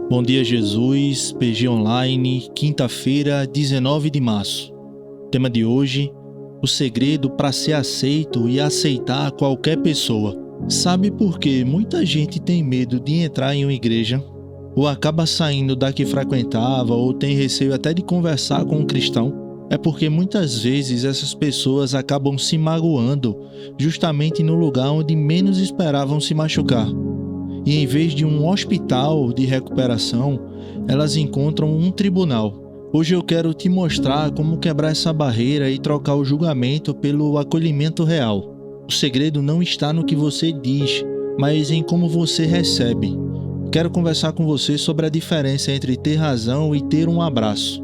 Bom dia, Jesus, PG Online, quinta-feira, 19 de março. Tema de hoje: o segredo para ser aceito e aceitar qualquer pessoa. Sabe por que muita gente tem medo de entrar em uma igreja? Ou acaba saindo da que frequentava, ou tem receio até de conversar com um cristão? É porque muitas vezes essas pessoas acabam se magoando justamente no lugar onde menos esperavam se machucar. E em vez de um hospital de recuperação, elas encontram um tribunal. Hoje eu quero te mostrar como quebrar essa barreira e trocar o julgamento pelo acolhimento real. O segredo não está no que você diz, mas em como você recebe. Quero conversar com você sobre a diferença entre ter razão e ter um abraço.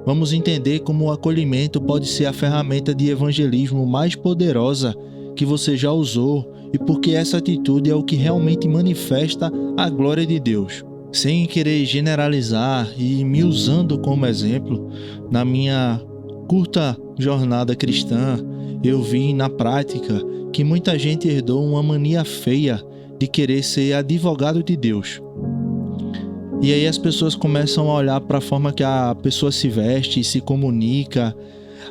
Vamos entender como o acolhimento pode ser a ferramenta de evangelismo mais poderosa que você já usou e porque essa atitude é o que realmente manifesta a glória de Deus. Sem querer generalizar e me usando como exemplo, na minha curta jornada cristã, eu vi na prática que muita gente herdou uma mania feia de querer ser advogado de Deus. E aí as pessoas começam a olhar para a forma que a pessoa se veste, se comunica,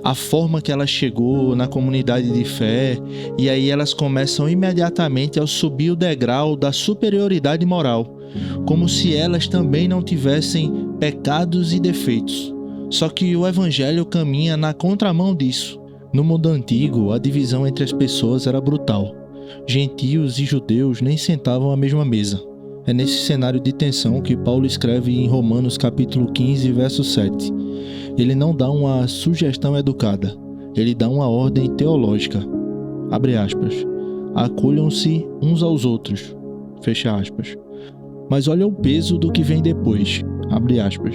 a forma que ela chegou na comunidade de fé, e aí elas começam imediatamente a subir o degrau da superioridade moral, como se elas também não tivessem pecados e defeitos. Só que o evangelho caminha na contramão disso. No mundo antigo, a divisão entre as pessoas era brutal. Gentios e judeus nem sentavam à mesma mesa. É nesse cenário de tensão que Paulo escreve em Romanos capítulo 15, verso 7. Ele não dá uma sugestão educada, ele dá uma ordem teológica. Abre aspas. Acolham-se uns aos outros. Fecha aspas. Mas olha o peso do que vem depois. Abre aspas.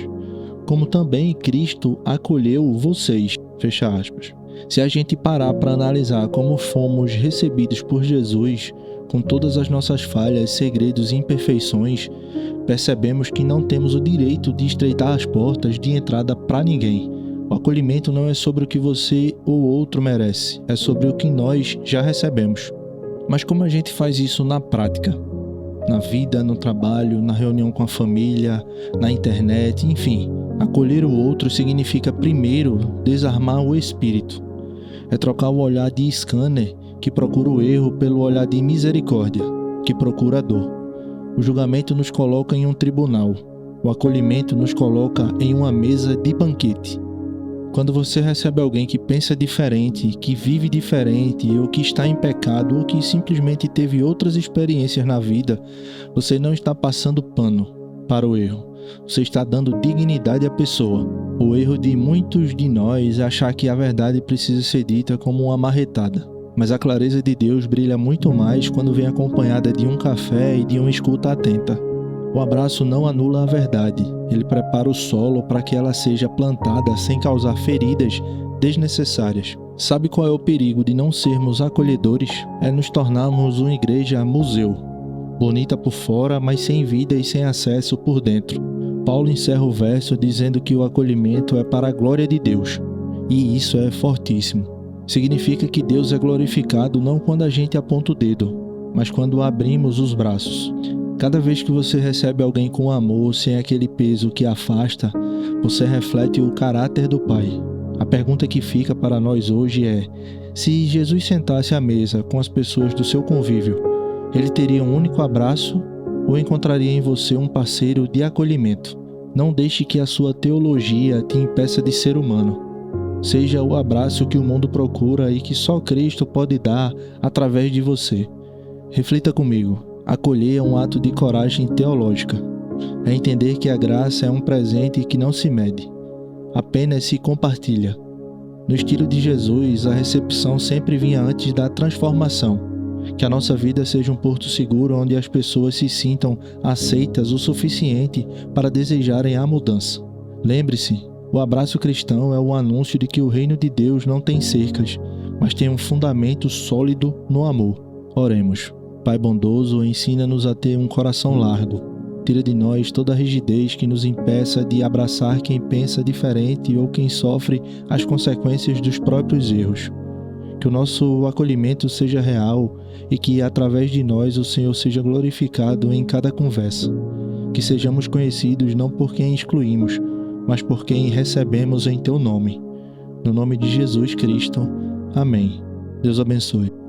Como também Cristo acolheu vocês. Fecha aspas. Se a gente parar para analisar como fomos recebidos por Jesus, com todas as nossas falhas, segredos e imperfeições, percebemos que não temos o direito de estreitar as portas de entrada para ninguém. O acolhimento não é sobre o que você ou outro merece, é sobre o que nós já recebemos. Mas como a gente faz isso na prática? Na vida, no trabalho, na reunião com a família, na internet, enfim. Acolher o outro significa primeiro desarmar o espírito. É trocar o olhar de scanner que procura o erro pelo olhar de misericórdia, que procura a dor. O julgamento nos coloca em um tribunal. O acolhimento nos coloca em uma mesa de banquete. Quando você recebe alguém que pensa diferente, que vive diferente, ou que está em pecado, ou que simplesmente teve outras experiências na vida, você não está passando pano para o erro. Você está dando dignidade à pessoa. O erro de muitos de nós é achar que a verdade precisa ser dita como uma marretada. Mas a clareza de Deus brilha muito mais quando vem acompanhada de um café e de uma escuta atenta. O abraço não anula a verdade, ele prepara o solo para que ela seja plantada sem causar feridas desnecessárias. Sabe qual é o perigo de não sermos acolhedores? É nos tornarmos uma igreja museu, bonita por fora, mas sem vida e sem acesso por dentro. Paulo encerra o verso dizendo que o acolhimento é para a glória de Deus, e isso é fortíssimo. Significa que Deus é glorificado não quando a gente aponta o dedo, mas quando abrimos os braços. Cada vez que você recebe alguém com amor, sem aquele peso que afasta, você reflete o caráter do Pai. A pergunta que fica para nós hoje é: se Jesus sentasse à mesa com as pessoas do seu convívio, ele teria um único abraço ou encontraria em você um parceiro de acolhimento? Não deixe que a sua teologia te impeça de ser humano. Seja o abraço que o mundo procura e que só Cristo pode dar através de você. Reflita comigo. Acolher é um ato de coragem teológica. É entender que a graça é um presente que não se mede, apenas se compartilha. No estilo de Jesus, a recepção sempre vinha antes da transformação. Que a nossa vida seja um porto seguro onde as pessoas se sintam aceitas o suficiente para desejarem a mudança. Lembre-se, o abraço cristão é o anúncio de que o reino de Deus não tem cercas, mas tem um fundamento sólido no amor. Oremos. Pai bondoso, ensina-nos a ter um coração largo. Tira de nós toda a rigidez que nos impeça de abraçar quem pensa diferente ou quem sofre as consequências dos próprios erros. Que o nosso acolhimento seja real e que, através de nós, o Senhor seja glorificado em cada conversa. Que sejamos conhecidos não por quem excluímos, mas por quem recebemos em Teu nome. No nome de Jesus Cristo. Amém. Deus abençoe.